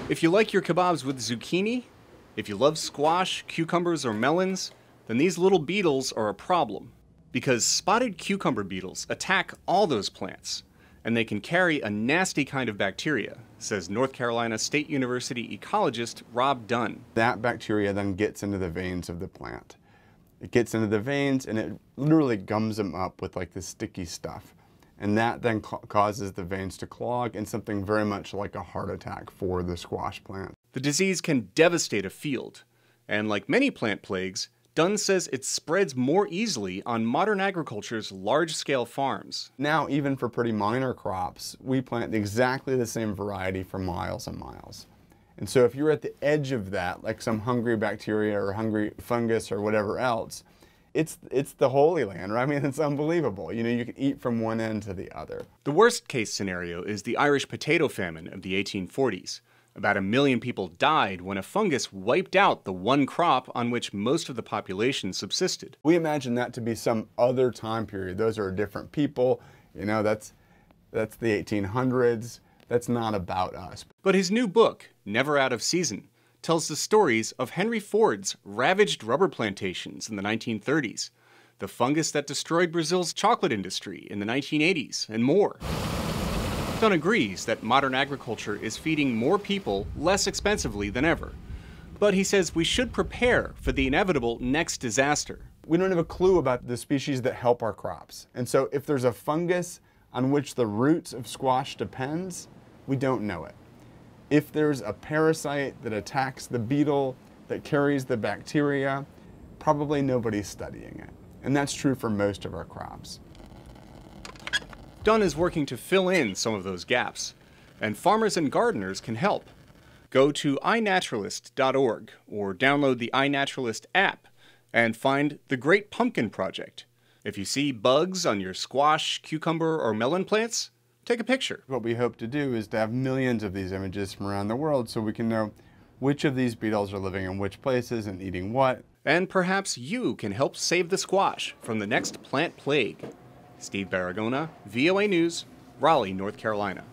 If you like your kebabs with zucchini, if you love squash, cucumbers, or melons, then these little beetles are a problem. Because spotted cucumber beetles attack all those plants, and they can carry a nasty kind of bacteria, says North Carolina State University ecologist Rob Dunn. That bacteria then gets into the veins of the plant. It gets into the veins and it literally gums them up with like this sticky stuff. And that then causes the veins to clog and something very much like a heart attack for the squash plant. The disease can devastate a field, and like many plant plagues, Dunn says it spreads more easily on modern agriculture's large-scale farms. Now, even for pretty minor crops, we plant exactly the same variety for miles and miles. And so if you're at the edge of that, like some hungry bacteria or hungry fungus or whatever else, it's the Holy Land, right? I mean, it's unbelievable. You know, you can eat from one end to the other. The worst case scenario is the Irish potato famine of the 1840s. About 1 million people died when a fungus wiped out the one crop on which most of the population subsisted. We imagine that to be some other time period. Those are different people. You know, that's the 1800s. That's not about us. But his new book, Never Out of Season, tells the stories of Henry Ford's ravaged rubber plantations in the 1930s, the fungus that destroyed Brazil's chocolate industry in the 1980s, and more. Dunn agrees that modern agriculture is feeding more people less expensively than ever. But he says we should prepare for the inevitable next disaster. We don't have a clue about the species that help our crops. And so if there's a fungus on which the roots of squash depends, we don't know it. If there's a parasite that attacks the beetle that carries the bacteria, probably nobody's studying it. And that's true for most of our crops. Dunn is working to fill in some of those gaps, and farmers and gardeners can help. Go to iNaturalist.org or download the iNaturalist app and find the Great Pumpkin Project. If you see bugs on your squash, cucumber, or melon plants, take a picture. What we hope to do is to have millions of these images from around the world so we can know which of these beetles are living in which places and eating what. And perhaps you can help save the squash from the next plant plague. Steve Baragona, VOA News, Raleigh, North Carolina.